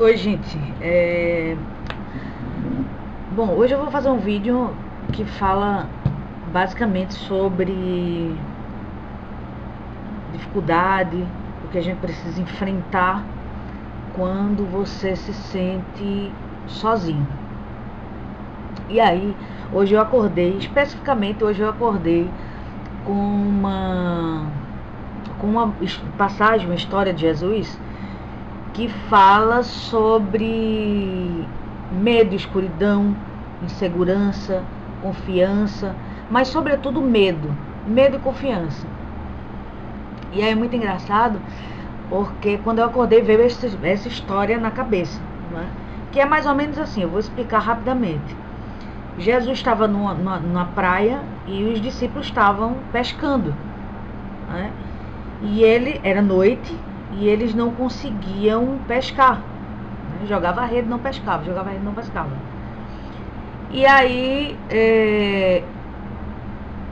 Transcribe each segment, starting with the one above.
Oi, gente. Bom, hoje eu vou fazer um vídeo que fala basicamente sobre dificuldade, o que a gente precisa enfrentar quando você se sente sozinho. E aí, hoje eu acordei, especificamente hoje eu acordei com uma passagem, uma história de Jesus que fala sobre medo, escuridão, insegurança, confiança, mas sobretudo medo e confiança. E aí é muito engraçado porque quando eu acordei veio essa história na cabeça, né? Que é mais ou menos assim, eu vou explicar rapidamente. Jesus estava numa praia e os discípulos estavam pescando, né? E era noite e eles não conseguiam pescar, né? Jogava a rede, não pescava, jogava a rede, não pescava. E aí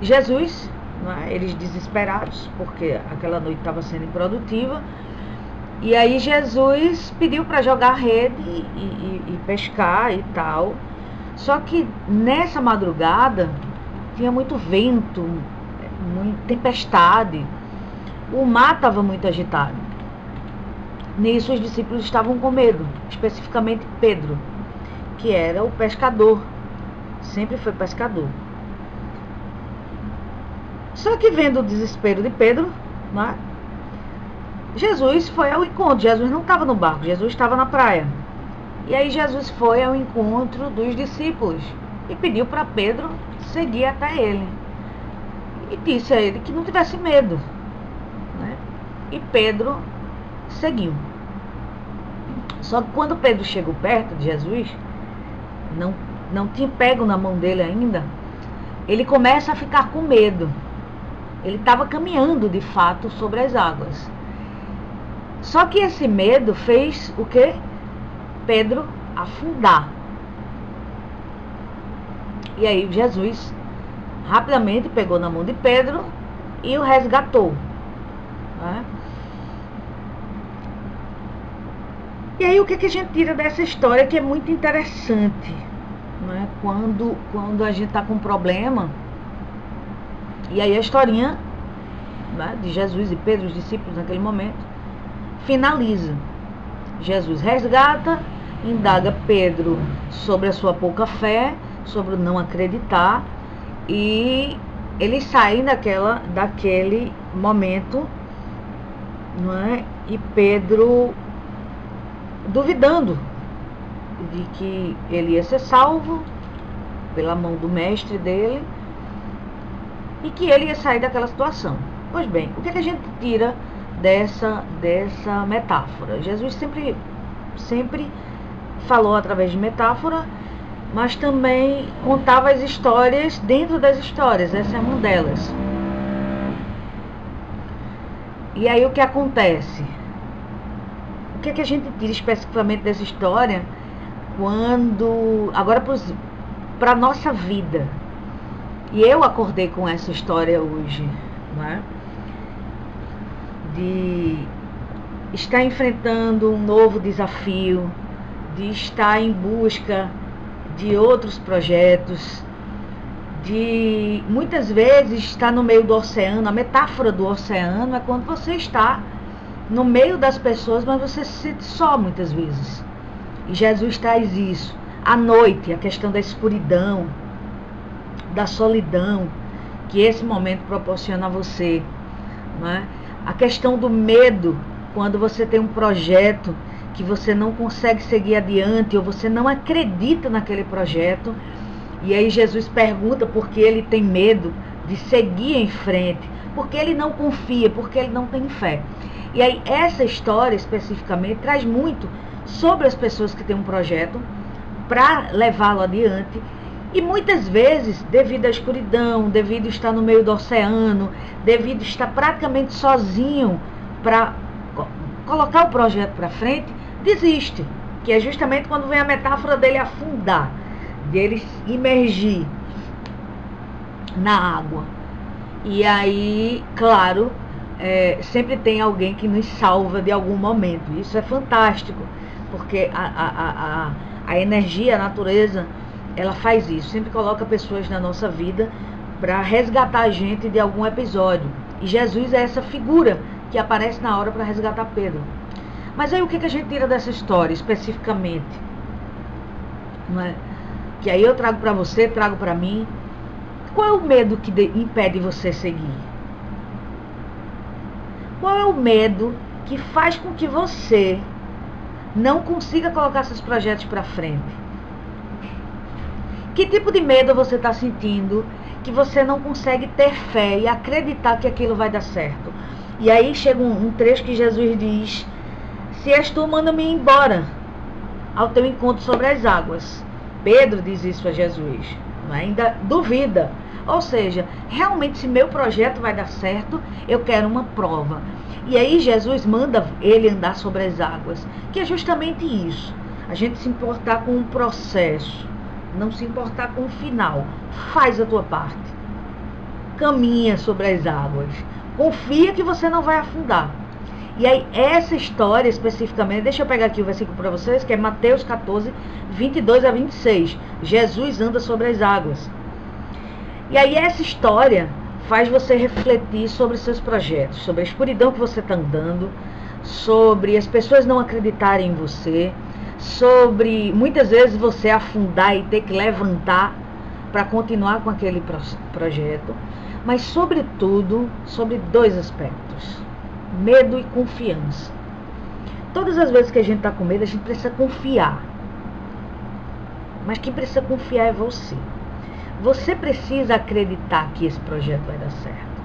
Jesus, né, eles desesperados porque aquela noite estava sendo improdutiva, e aí Jesus pediu para jogar a rede e pescar e tal. Só que nessa madrugada tinha muito vento, muita tempestade, o mar estava muito agitado. Nisso os discípulos estavam com medo, especificamente Pedro, que era o pescador, sempre foi pescador. Só que vendo o desespero de Pedro, né, Jesus foi ao encontro. Jesus não estava no barco, Jesus estava na praia. E aí Jesus foi ao encontro dos discípulos e pediu para Pedro seguir até ele. E disse a ele que não tivesse medo, né? E Pedro seguiu. Só que quando Pedro chegou perto de Jesus, não tinha pego na mão dele ainda, ele começa a ficar com medo. Ele estava caminhando de fato sobre as águas. Só que esse medo fez o quê? Pedro afundar. E aí Jesus rapidamente pegou na mão de Pedro e o resgatou, né? E aí o que a gente tira dessa história, que é muito interessante, né? Quando a gente está com um problema, e aí a historinha, né, de Jesus e Pedro, os discípulos naquele momento, finaliza. Jesus resgata, indaga Pedro sobre a sua pouca fé, sobre o não acreditar, e eles saem daquele momento, não é? E Pedro duvidando de que ele ia ser salvo pela mão do mestre dele e que ele ia sair daquela situação. Pois bem, o que a gente tira dessa metáfora? Jesus sempre falou através de metáfora, mas também contava as histórias dentro das histórias. Essa é uma delas. E aí o que acontece? O que a gente tira especificamente dessa história agora para a nossa vida? E eu acordei com essa história hoje, né? De estar enfrentando um novo desafio, de estar em busca de outros projetos, de muitas vezes estar no meio do oceano. A metáfora do oceano é quando você está no meio das pessoas, mas você se sente só muitas vezes. E Jesus traz isso. À noite, a questão da escuridão, da solidão, que esse momento proporciona a você, né? A questão do medo, quando você tem um projeto que você não consegue seguir adiante, ou você não acredita naquele projeto, e aí Jesus pergunta por que ele tem medo de seguir em frente, porque ele não confia, porque ele não tem fé. E aí essa história especificamente traz muito sobre as pessoas que têm um projeto para levá-lo adiante. E muitas vezes, devido à escuridão, devido a estar no meio do oceano, devido a estar praticamente sozinho para colocar o projeto para frente, desiste. Que é justamente quando vem a metáfora dele afundar, dele imergir na água. E aí, claro, sempre tem alguém que nos salva de algum momento. Isso é fantástico. porque a energia, a natureza, ela faz isso, sempre coloca pessoas na nossa vida para resgatar a gente de algum episódio. E Jesus é essa figura que aparece na hora para resgatar Pedro. Mas aí o que a gente tira dessa história especificamente? Não é? Que aí eu trago para você, trago para mim. Qual é o medo que impede você seguir? Qual é o medo que faz com que você não consiga colocar seus projetos para frente? Que tipo de medo você está sentindo que você não consegue ter fé e acreditar que aquilo vai dar certo? E aí chega um trecho que Jesus diz: se és tu, manda-me embora ao teu encontro sobre as águas. Pedro diz isso a Jesus, ainda duvida. Ou seja, realmente se meu projeto vai dar certo, eu quero uma prova. E aí Jesus manda ele andar sobre as águas, que é justamente isso. A gente se importar com o processo, não se importar com o final. Faz a tua parte. Caminha sobre as águas. Confia que você não vai afundar. E aí essa história especificamente, deixa eu pegar aqui o versículo para vocês, que é Mateus 14, 22 a 26. Jesus anda sobre as águas. E aí essa história faz você refletir sobre seus projetos, sobre a escuridão que você está andando, sobre as pessoas não acreditarem em você, sobre muitas vezes você afundar e ter que levantar para continuar com aquele projeto, mas sobretudo sobre dois aspectos: medo e confiança. Todas as vezes que a gente está com medo, a gente precisa confiar, mas quem precisa confiar é você. Você precisa acreditar que esse projeto vai dar certo.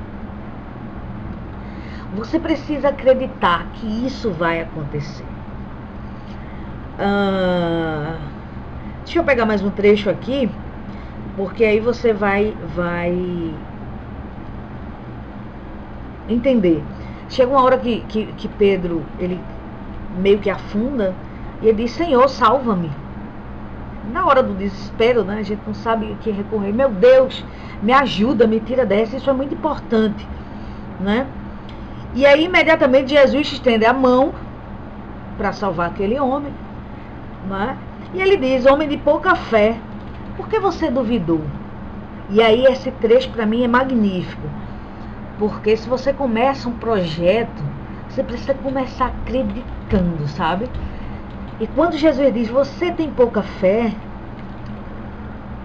Você precisa acreditar que isso vai acontecer. Deixa eu pegar mais um trecho aqui, porque aí você vai entender. Chega uma hora que Pedro, ele meio que afunda, e ele diz: Senhor, salva-me. Na hora do desespero, né, a gente não sabe a quem recorrer. Meu Deus, me ajuda, me tira dessa. Isso é muito importante, né? E aí imediatamente Jesus estende a mão para salvar aquele homem, né? E ele diz: homem de pouca fé, por que você duvidou? E aí esse trecho para mim é magnífico, porque se você começa um projeto, você precisa começar acreditando, sabe? E quando Jesus diz: você tem pouca fé,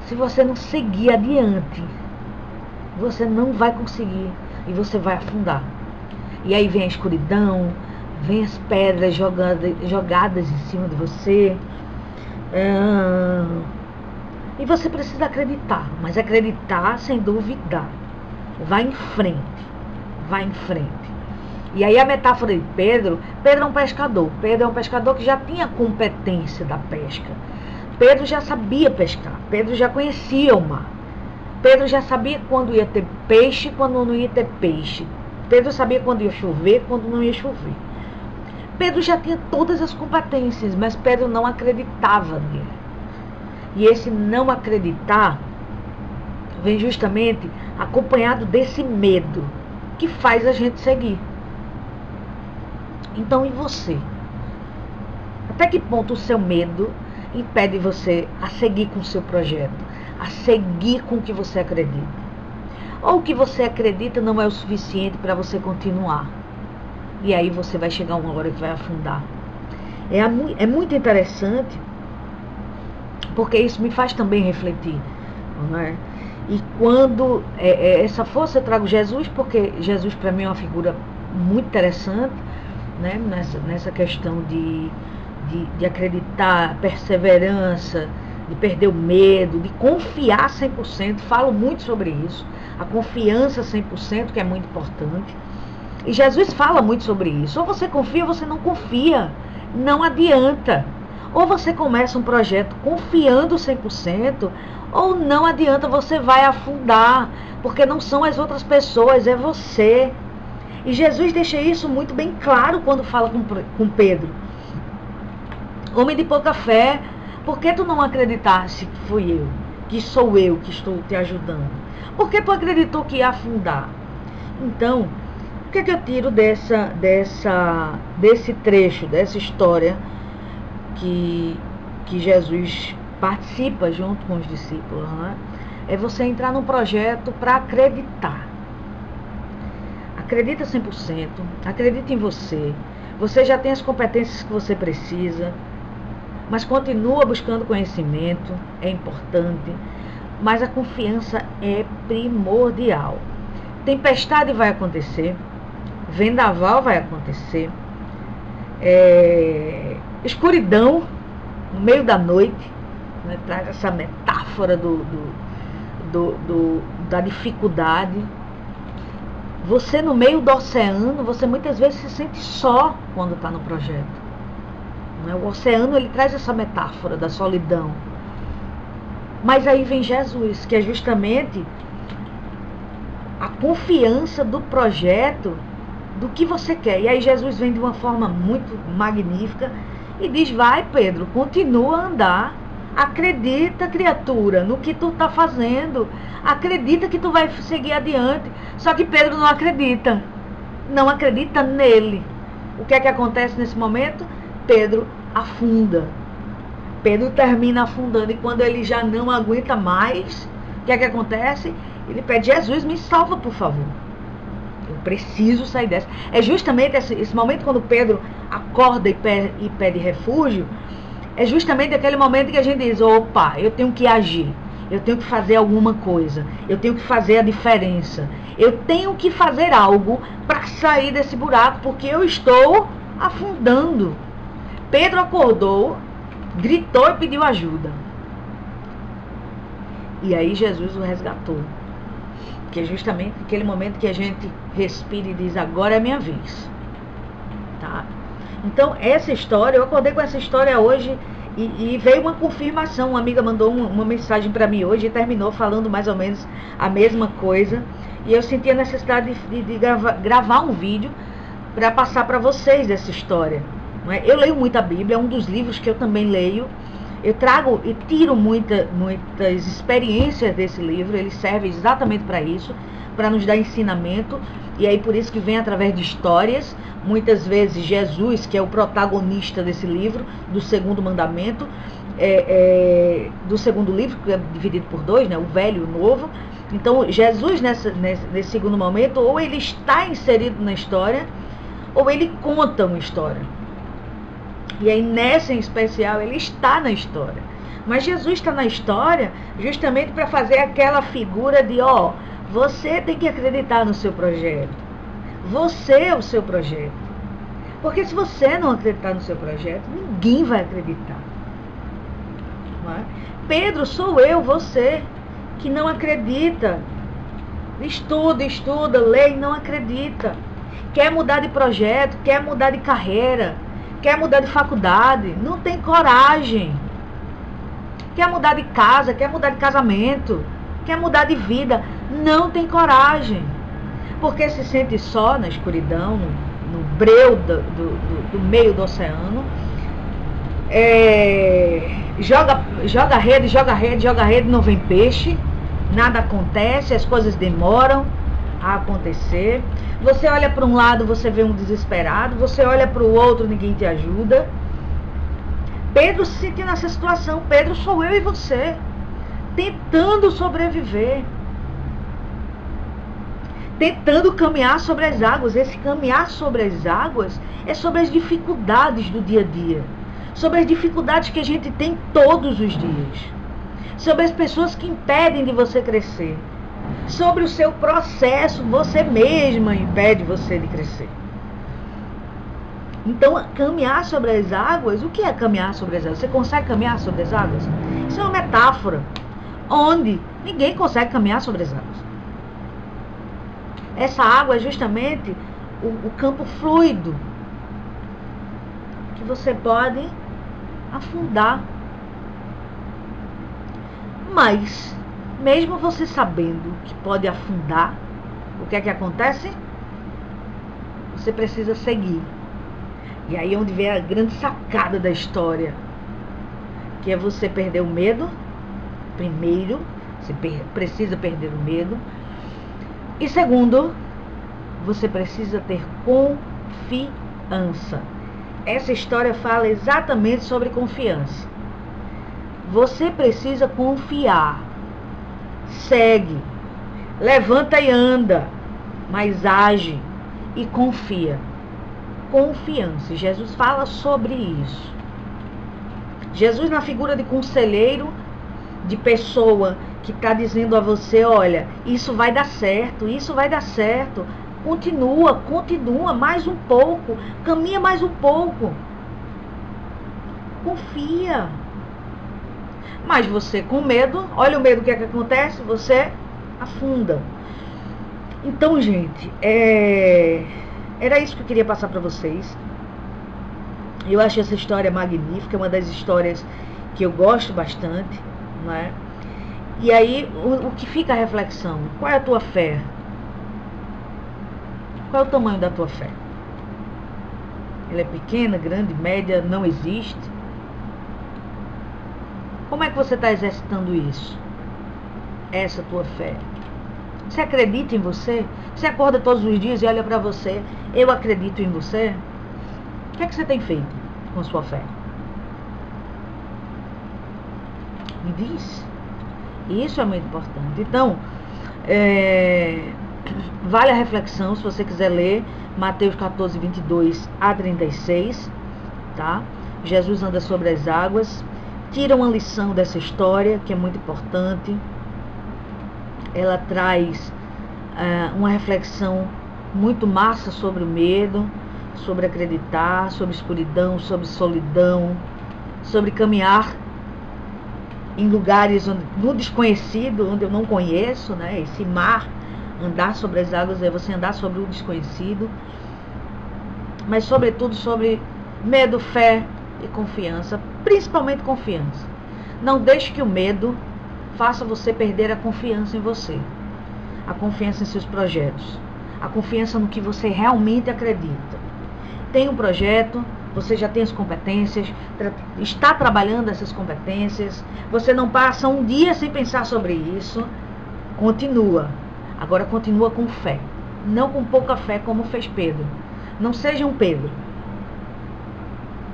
se você não seguir adiante, você não vai conseguir e você vai afundar. E aí vem a escuridão, vem as pedras jogadas em cima de você. E você precisa acreditar, mas acreditar sem duvidar. Vai em frente, vai em frente. E aí a metáfora de Pedro é um pescador. Pedro é um pescador que já tinha competência da pesca. Pedro já sabia pescar. Pedro já conhecia o mar. Pedro já sabia quando ia ter peixe e quando não ia ter peixe. Pedro sabia quando ia chover e quando não ia chover. Pedro já tinha todas as competências, mas Pedro não acreditava nele. E esse não acreditar vem justamente acompanhado desse medo que faz a gente seguir. Então, e você? Até que ponto o seu medo impede você a seguir com o seu projeto, a seguir com o que você acredita? Ou o que você acredita não é o suficiente para você continuar? E aí você vai chegar uma hora que vai afundar. É muito interessante, porque isso me faz também refletir, não é? E quando essa força eu trago Jesus, porque Jesus para mim é uma figura muito interessante, né? Nessa questão de acreditar, perseverança, de perder o medo, de confiar 100%. Falo muito sobre isso, a confiança 100%, que é muito importante. E Jesus fala muito sobre isso. Ou você confia ou você não confia. Não adianta. Ou você começa um projeto confiando 100%, ou não adianta, você vai afundar, porque não são as outras pessoas, é você. E Jesus deixa isso muito bem claro quando fala com Pedro. Homem de pouca fé, por que tu não acreditaste que fui eu, que sou eu que estou te ajudando? Por que tu acreditou que ia afundar? Então, o que eu tiro desse trecho, dessa história? que, que Jesus participa junto com os discípulos, né? É você entrar num projeto para acreditar. Acredita 100%, acredita em você. Você já tem as competências que você precisa, mas continua buscando conhecimento, é importante, mas a confiança é primordial. Tempestade vai acontecer, vendaval vai acontecer, escuridão no meio da noite, né, traz essa metáfora da dificuldade. Você no meio do oceano, você muitas vezes se sente só quando está no projeto. Né? O oceano, ele traz essa metáfora da solidão. Mas aí vem Jesus, que é justamente a confiança do projeto, do que você quer. E aí Jesus vem de uma forma muito magnífica e diz: vai, Pedro, continua a andar. Acredita, criatura, no que tu está fazendo. Acredita que tu vai seguir adiante. Só que Pedro não acredita. Não acredita nele. O que é que acontece nesse momento? Pedro afunda. Pedro termina afundando. E quando ele já não aguenta mais, o que é que acontece? Ele pede: Jesus, me salva, por favor. Eu preciso sair dessa. É justamente esse momento quando Pedro acorda e pede refúgio. É justamente aquele momento que a gente diz: opa, eu tenho que agir, eu tenho que fazer alguma coisa, eu tenho que fazer a diferença, eu tenho que fazer algo para sair desse buraco, porque eu estou afundando. Pedro acordou, gritou e pediu ajuda. E aí Jesus o resgatou. Que é justamente aquele momento que a gente respira e diz: agora é a minha vez. Tá? Então, essa história, eu acordei com essa história hoje e veio uma confirmação. Uma amiga mandou uma mensagem para mim hoje e terminou falando mais ou menos a mesma coisa. E eu senti a necessidade de gravar um vídeo para passar para vocês essa história. Não é? Eu leio muito a Bíblia, é um dos livros que eu também leio. Eu trago e tiro muitas experiências desse livro. Ele serve exatamente para isso, para nos dar ensinamento. E aí por isso que vem através de histórias. Muitas vezes Jesus, que é o protagonista desse livro, do segundo mandamento, do segundo livro, que é dividido por dois, né, o velho e o novo. Então Jesus nesse segundo momento, ou ele está inserido na história, ou ele conta uma história. E aí nessa em especial ele está na história. Mas Jesus está na história justamente para fazer aquela figura de: ó, você tem que acreditar no seu projeto. Você é o seu projeto. Porque se você não acreditar no seu projeto, ninguém vai acreditar. Não é? Pedro, sou eu, você, que não acredita. Estuda, lê e não acredita. Quer mudar de projeto, quer mudar de carreira, quer mudar de faculdade, não tem coragem. Quer mudar de casa, quer mudar de casamento, quer mudar de vida, não tem coragem. Porque se sente só na escuridão, no breu do meio do oceano. Joga rede, não vem peixe, nada acontece, as coisas demoram a acontecer. Você olha para um lado, você vê um desesperado, você olha para o outro, ninguém te ajuda. Pedro se sentiu nessa situação. Pedro, sou eu e você, tentando sobreviver, tentando caminhar sobre as águas. Esse caminhar sobre as águas é sobre as dificuldades do dia a dia, sobre as dificuldades que a gente tem todos os dias, sobre as pessoas que impedem de você crescer, sobre o seu processo, você mesma impede você de crescer. Então, caminhar sobre as águas, o que é caminhar sobre as águas? Você consegue caminhar sobre as águas? Isso é uma metáfora, onde ninguém consegue caminhar sobre as águas. Essa água é justamente o campo fluido, que você pode afundar. Mas, mesmo você sabendo que pode afundar, o que é que acontece? Você precisa seguir. E aí é onde vem a grande sacada da história, que é você perder o medo. Primeiro, você precisa perder o medo. E segundo, você precisa ter confiança. essa história fala exatamente sobre confiança. Você precisa confiar. Segue, levanta e anda, mas age e confia. Confiança. Jesus fala sobre isso. Jesus, na figura de conselheiro, de pessoa que está dizendo a você, olha, isso vai dar certo, isso vai dar certo. Continua mais um pouco, caminha mais um pouco. Confia. Mas você com medo, olha o medo, o que é que acontece? Você afunda. Então, gente, era isso que eu queria passar para vocês. Eu acho essa história magnífica, é uma das histórias que eu gosto bastante, né? E aí, o que fica a reflexão? Qual é a tua fé? Qual é o tamanho da tua fé? Ela é pequena, grande, média, não existe? Como é que você está exercitando isso? Essa tua fé. Você acredita em você? Você acorda todos os dias e olha para você, eu acredito em você? O que é que você tem feito com sua fé? Me diz. Isso é muito importante. Então, vale a reflexão, se você quiser ler Mateus 14, 22 a 36, tá? Jesus anda sobre as águas. Tira uma lição dessa história, que é muito importante. Ela traz uma reflexão muito massa sobre o medo, sobre acreditar, sobre escuridão, sobre solidão, sobre caminhar em lugares no desconhecido, onde eu não conheço, né? Esse mar, andar sobre as águas é você andar sobre o desconhecido, mas sobretudo sobre medo, fé e confiança, principalmente confiança. Não deixe que o medo faça você perder a confiança em você, a confiança em seus projetos, a confiança no que você realmente acredita. Tem um projeto, você já tem as competências, está trabalhando essas competências, você não passa um dia sem pensar sobre isso, continua. Agora continua com fé, não com pouca fé como fez Pedro. Não seja um Pedro,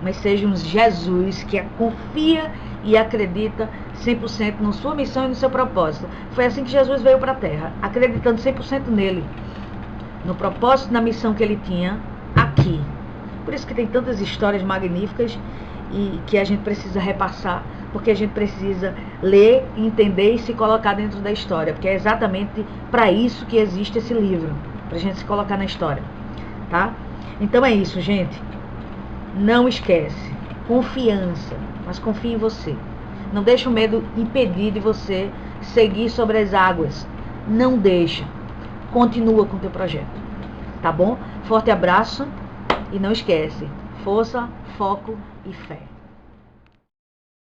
mas seja um Jesus que confia e acredita 100% na sua missão e no seu propósito. Foi assim que Jesus veio para a Terra, acreditando 100% nele, no propósito, na missão que ele tinha aqui. Por isso que tem tantas histórias magníficas e que a gente precisa repassar, porque a gente precisa ler, entender e se colocar dentro da história, porque é exatamente para isso que existe esse livro, para a gente se colocar na história, tá? Então é isso, gente. Não esquece, confiança, mas confie em você. Não deixe o medo impedir de você seguir sobre as águas. Não deixa. Continua com o teu projeto, tá bom? Forte abraço e não esquece, força, foco e fé.